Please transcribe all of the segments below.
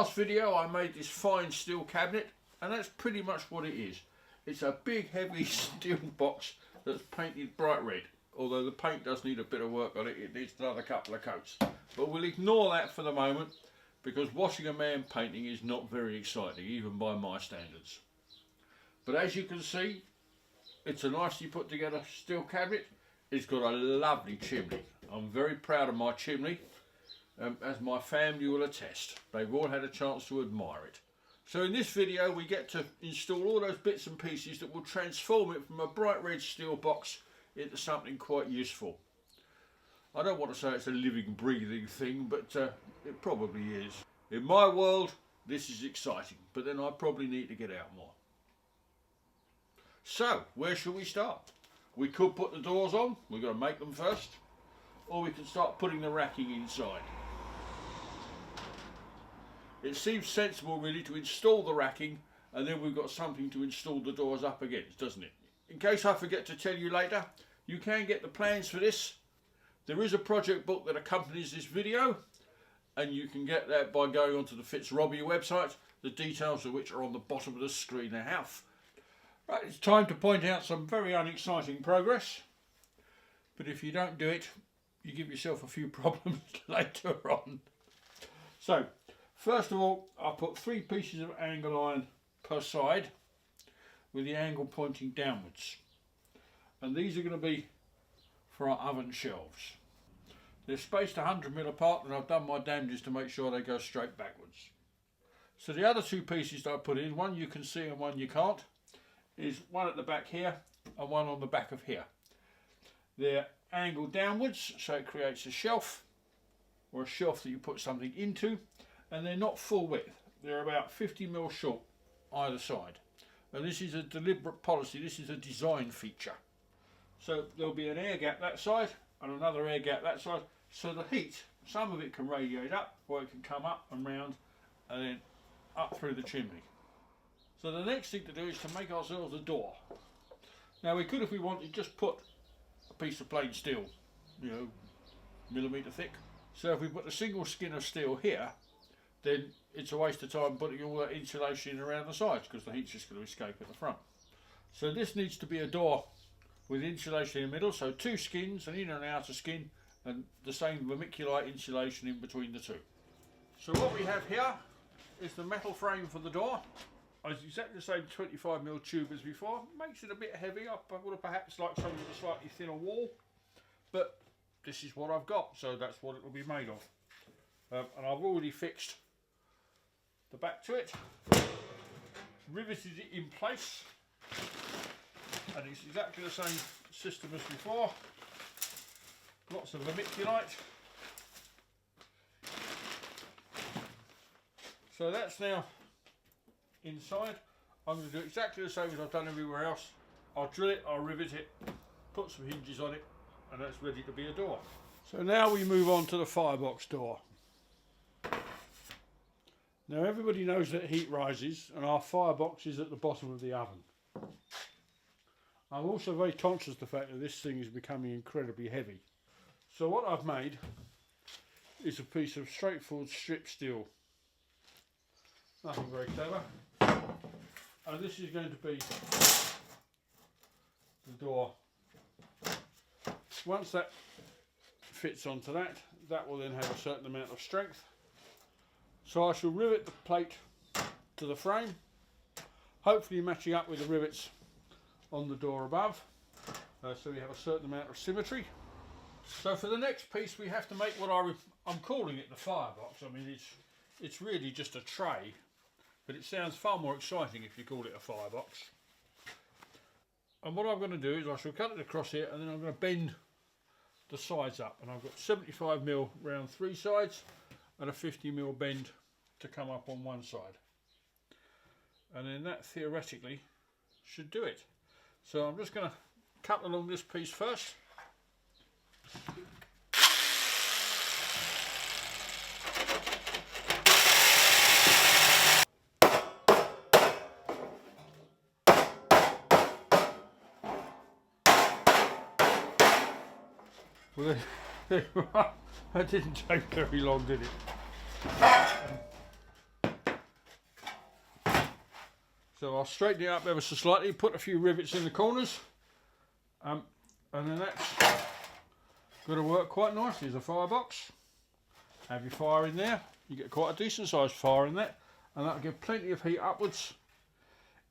last video I made this fine steel cabinet, and that's pretty much what it is. It's a big heavy steel box that's painted bright red. Although the paint does need a bit of work on it, it needs another couple of coats. But we'll ignore that for the moment, because watching a man painting is not very exciting, even by my standards. But as you can see, it's a nicely put together steel cabinet. It's got a lovely chimney. I'm very proud of my chimney, as my family will attest. They've all had a chance to admire it. So in this video we get to install all those bits and pieces that will transform it from a bright red steel box into something quite useful. I don't want to say it's a living, breathing thing, but it probably is. In my world, this is exciting, but then I probably need to get out more. So, where shall we start? We could put the doors on, we're going to make them first, or we can start putting the racking inside. It seems sensible really to install the racking, and then we've got something to install the doors up against, doesn't it? In case I forget to tell you later, you can get the plans for this. There is a project book that accompanies this video, and you can get that by going onto the Fitzrobbie website, the details of which are on the bottom of the screen now. Right, it's time to point out some very unexciting progress, but if you don't do it, you give yourself a few problems later on. So, first of all, I'll put 3 pieces of angle iron per side, with the angle pointing downwards. And these are going to be for our oven shelves. They're spaced 100mm apart, and I've done my damnedest to make sure they go straight backwards. So the other 2 pieces that I put in, one you can see and one you can't, is one at the back here and one on the back of here. They're angled downwards, so it creates a shelf, or a shelf that you put something into, and they're not full width. They're about 50mm short either side. And this is a deliberate policy, this is a design feature. So there'll be an air gap that side and another air gap that side, so the heat, some of it can radiate up, or it can come up and round and then up through the chimney. So the next thing to do is to make ourselves a door. Now we could, if we wanted, just put a piece of plain steel, you know, millimetre thick. So if we put a single skin of steel here, then it's a waste of time putting all that insulation around the sides, because the heat's just going to escape at the front. So this needs to be a door with insulation in the middle, so 2 skins, an inner and outer skin, and the same vermiculite insulation in between the 2. So what we have here is the metal frame for the door. It's exactly the same 25mm tube as before. Makes it a bit heavy. I would have perhaps liked something with a slightly thinner wall, but this is what I've got, so that's what it will be made of. And I've already fixed the back to it, riveted it in place, and it's exactly the same system as before. Lots of vermiculite. So that's now inside. I'm going to do exactly the same as I've done everywhere else. I'll drill it, I'll rivet it, put some hinges on it, and that's ready to be a door. So now we move on to the firebox door. Now everybody knows that heat rises, and our firebox is at the bottom of the oven. I'm also very conscious of the fact that this thing is becoming incredibly heavy. So what I've made is a piece of straightforward strip steel. Nothing very clever. And this is going to be the door. Once that fits onto that, that will then have a certain amount of strength. So I shall rivet the plate to the frame, hopefully matching up with the rivets on the door above, so we have a certain amount of symmetry. So for the next piece we have to make what I'm calling it the firebox. I mean it's really just a tray, but it sounds far more exciting if you call it a firebox. And what I'm going to do is I shall cut it across here, and then I'm going to bend the sides up, and I've got 75mm round 3 sides and a 50mm bend to come up on one side, and then that theoretically should do it. So I'm just going to cut along this piece first. Well, that didn't take very long, did it? So I'll straighten it up ever so slightly, put a few rivets in the corners, and then that's going to work quite nicely as a firebox. Have your fire in there, you get quite a decent sized fire in that, and that'll give plenty of heat upwards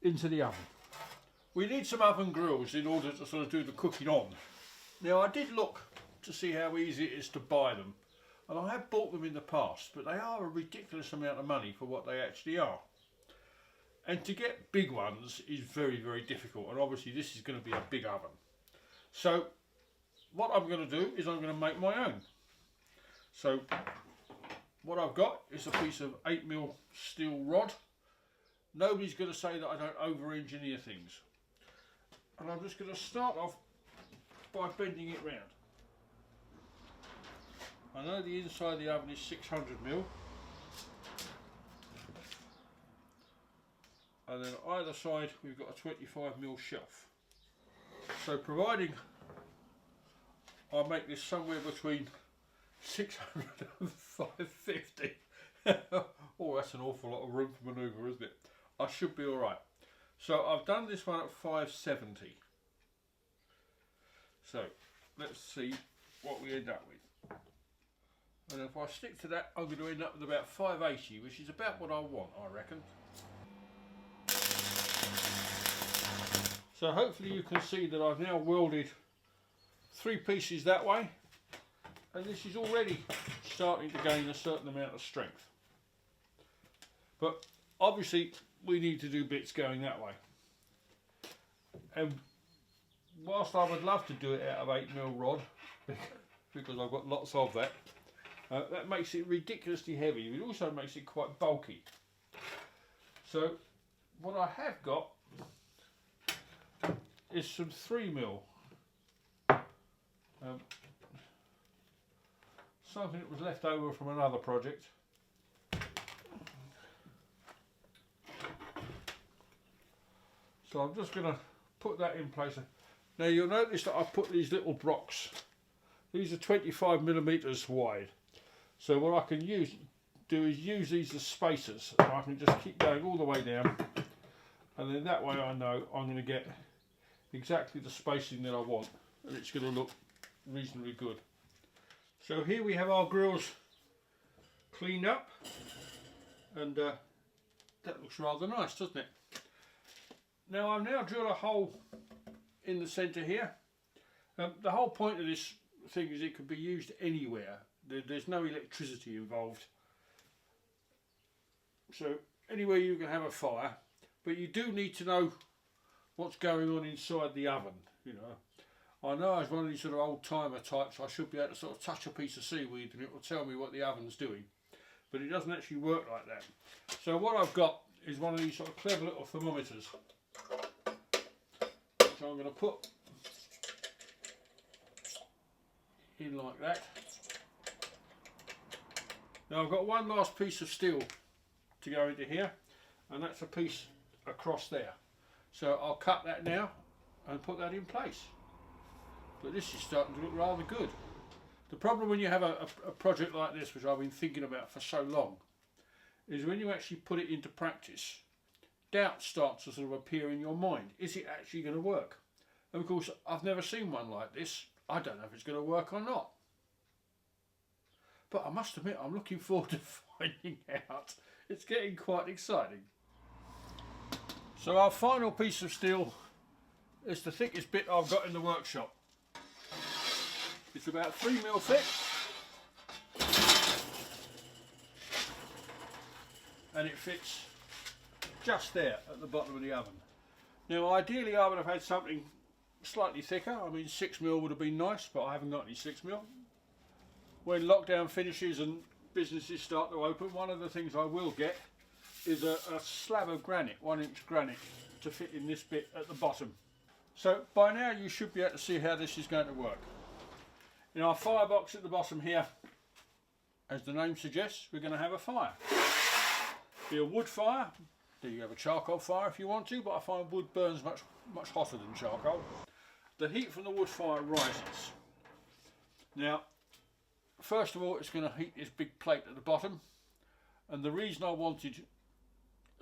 into the oven. We need some oven grills in order to sort of do the cooking on. Now I did look to see how easy it is to buy them, and I have bought them in the past, but they are a ridiculous amount of money for what they actually are. And to get big ones is very, very difficult, and obviously this is going to be a big oven. So what I'm going to do is I'm going to make my own. So what I've got is a piece of 8mm steel rod. Nobody's going to say that I don't over-engineer things. And I'm just going to start off by bending it round. I know the inside of the oven is 600mm. And then either side we've got a 25mm shelf. So providing I make this somewhere between 600 and 550. Oh, that's an awful lot of room for manoeuvre, isn't it? I should be alright. So I've done this one at 570. So let's see what we end up with. And if I stick to that, I'm going to end up with about 580, which is about what I want, I reckon. So hopefully you can see that I've now welded 3 pieces that way, and this is already starting to gain a certain amount of strength. But obviously we need to do bits going that way. And whilst I would love to do it out of 8mm rod, because I've got lots of that, that makes it ridiculously heavy. It also makes it quite bulky. So what I have got is some 3mm. Something that was left over from another project. So I'm just going to put that in place. Now you'll notice that I've put these little blocks. These are 25mm wide. So what I can do is use these as spacers. I can just keep going all the way down, and then that way I know I'm going to get exactly the spacing that I want, and it's going to look reasonably good. So here we have our grills cleaned up, and that looks rather nice, doesn't it? Now I've now drilled a hole in the centre here. The whole point of this thing is it can be used anywhere. There's no electricity involved. So anywhere you can have a fire, but you do need to know what's going on inside the oven, you know. I know as one of these sort of old timer types, I should be able to sort of touch a piece of seaweed and it will tell me what the oven's doing, but it doesn't actually work like that. So what I've got is one of these sort of clever little thermometers, which I'm going to put in like that. Now I've got one last piece of steel to go into here, and that's a piece across there. So I'll cut that now and put that in place. But this is starting to look rather good. The problem when you have a project like this, which I've been thinking about for so long, is when you actually put it into practice, doubt starts to sort of appear in your mind. Is it actually going to work? And of course, I've never seen one like this. I don't know if it's going to work or not. But I must admit, I'm looking forward to finding out. It's getting quite exciting. So our final piece of steel is the thickest bit I've got in the workshop. It's about 3mm thick, and it fits just there at the bottom of the oven. Now ideally I would have had something slightly thicker. I mean 6mm would have been nice, but I haven't got any 6mm. When lockdown finishes and businesses start to open, one of the things I will get is a slab of granite, 1-inch granite, to fit in this bit at the bottom. So by now you should be able to see how this is going to work. In our firebox at the bottom here, as the name suggests, we're going to have a fire. Be a wood fire. You have a charcoal fire if you want to, but I find wood burns much hotter than charcoal. The heat from the wood fire rises. Now, first of all, it's going to heat this big plate at the bottom, and the reason I wanted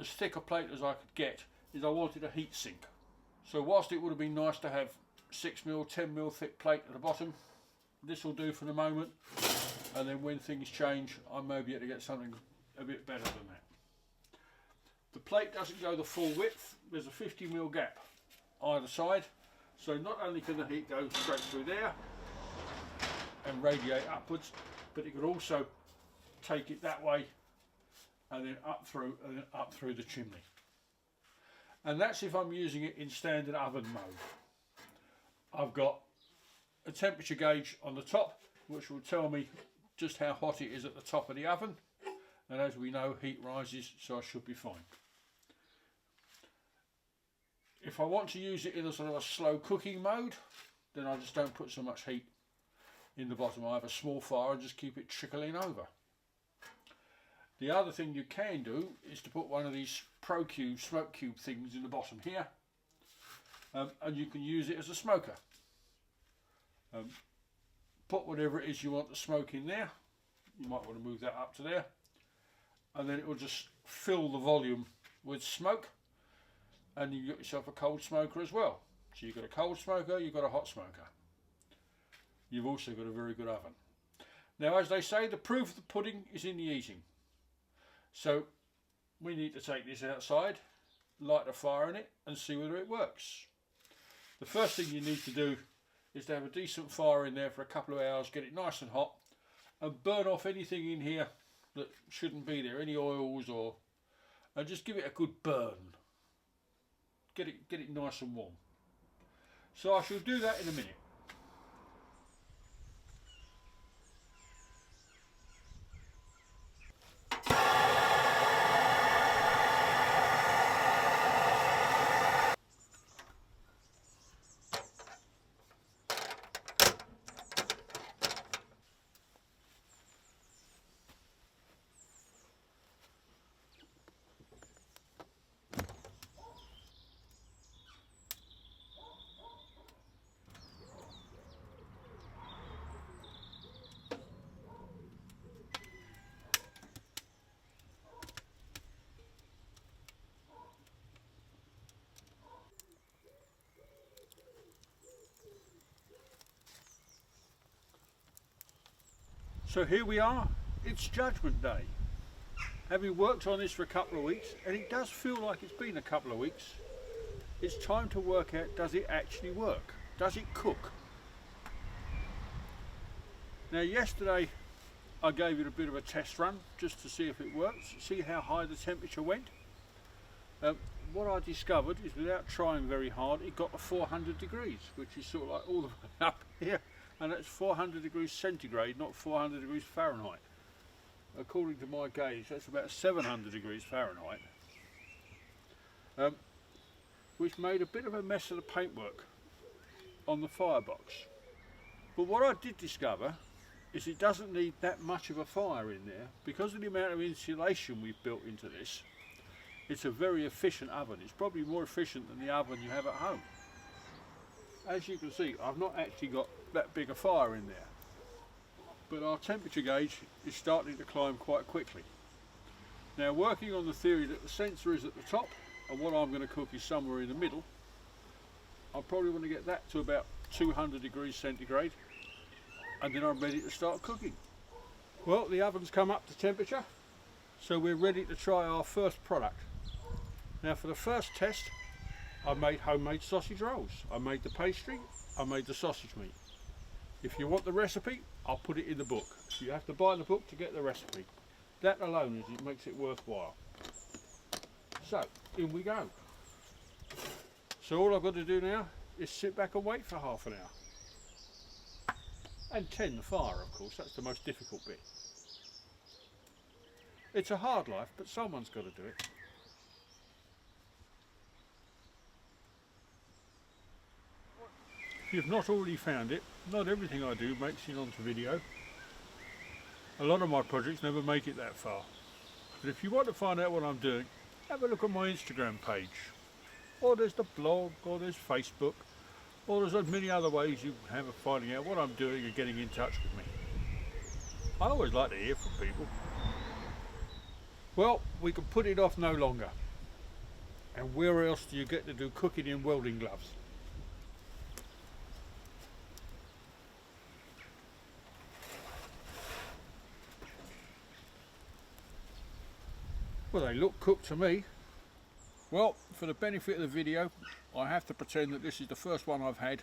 as thick a plate as I could get is I wanted a heat sink. So whilst it would have been nice to have 6mm, 10mm thick plate at the bottom, this will do for the moment, and then when things change I may be able to get something a bit better than that. The plate doesn't go the full width, there's a 50mm gap either side, so not only can the heat go straight through there and radiate upwards, but it could also take it that way and then up through the chimney. And that's if I'm using it in standard oven mode. I've got a temperature gauge on the top which will tell me just how hot it is at the top of the oven, and as we know, heat rises, so I should be fine. If I want to use it in a sort of a slow cooking mode, then I just don't put so much heat in the bottom. I have a small fire and just keep it trickling over. The other thing you can do is to put one of these Pro Cube smoke cube things in the bottom here, and you can use it as a smoker. Put whatever it is you want to smoke in there. You might want to move that up to there, and then it will just fill the volume with smoke, and you get yourself a cold smoker as well. So you've got a cold smoker, you've got a hot smoker. You've also got a very good oven. Now, as they say, the proof of the pudding is in the eating. So we need to take this outside, light a fire in it and see whether it works. The first thing you need to do is to have a decent fire in there for a couple of hours, get it nice and hot, and burn off anything in here that shouldn't be there, any oils, and just give it a good burn. Get it nice and warm. So I shall do that in a minute. So here we are, it's Judgment Day. Having worked on this for a couple of weeks, and it does feel like it's been a couple of weeks, it's time to work out, does it actually work? Does it cook? Now yesterday I gave it a bit of a test run just to see if it works, see how high the temperature went. What I discovered is without trying very hard, it got to 400 degrees, which is sort of like all the way up here. And that's 400 degrees centigrade, not 400 degrees Fahrenheit. According to my gauge, that's about 700 degrees Fahrenheit. Which made a bit of a mess of the paintwork on the Firebox. But what I did discover is it doesn't need that much of a fire in there. Because of the amount of insulation we've built into this, it's a very efficient oven. It's probably more efficient than the oven you have at home. As you can see, I've not actually got that big a fire in there, but our temperature gauge is starting to climb quite quickly. Now, working on the theory that the sensor is at the top and what I'm going to cook is somewhere in the middle, I probably want to get that to about 200 degrees centigrade, and then I'm ready to start cooking. Well, the oven's come up to temperature, so we're ready to try our first product. Now, for the first test, I made homemade sausage rolls. I made the pastry, I made the sausage meat. If you want the recipe, I'll put it in the book. You have to buy the book to get the recipe. That alone is, it makes it worthwhile. So, in we go. So all I've got to do now is sit back and wait for half an hour. And tend the fire, of course, that's the most difficult bit. It's a hard life, but someone's got to do it. If you've not already found it, not everything I do makes it onto video. A lot of my projects never make it that far. But if you want to find out what I'm doing, have a look at my Instagram page. Or there's the blog, or there's Facebook, or there's many other ways you have of finding out what I'm doing and getting in touch with me. I always like to hear from people. Well, we can put it off no longer. And where else do you get to do cooking in welding gloves? Well, they look cooked to me. Well, for the benefit of the video, I have to pretend that this is the first one I've had,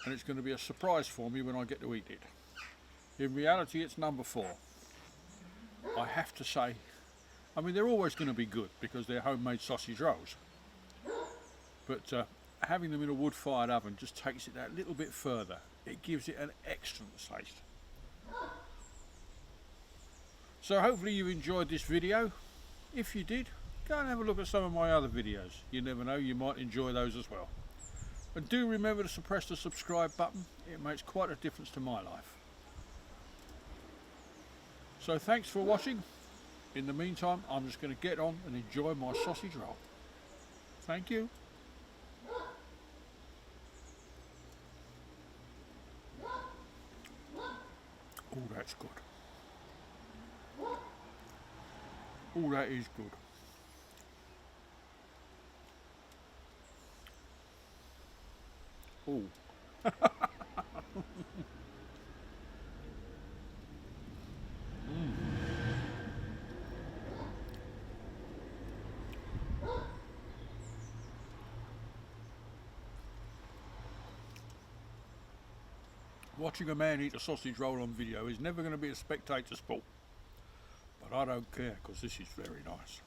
and it's going to be a surprise for me when I get to eat it. In reality, it's number 4. I have to say, I mean, they're always going to be good because they're homemade sausage rolls. But having them in a wood-fired oven just takes it that little bit further. It gives it an excellent taste. So hopefully you enjoyed this video. If you did, go and have a look at some of my other videos. You never know, you might enjoy those as well. And do remember to press the subscribe button. It makes quite a difference to my life. So thanks for watching. In the meantime, I'm just going to get on and enjoy my sausage roll. Thank you. Oh, that's good. Oh, that is good. Oh. Watching a man eat a sausage roll on video is never going to be a spectator sport. But I don't care because this is very nice.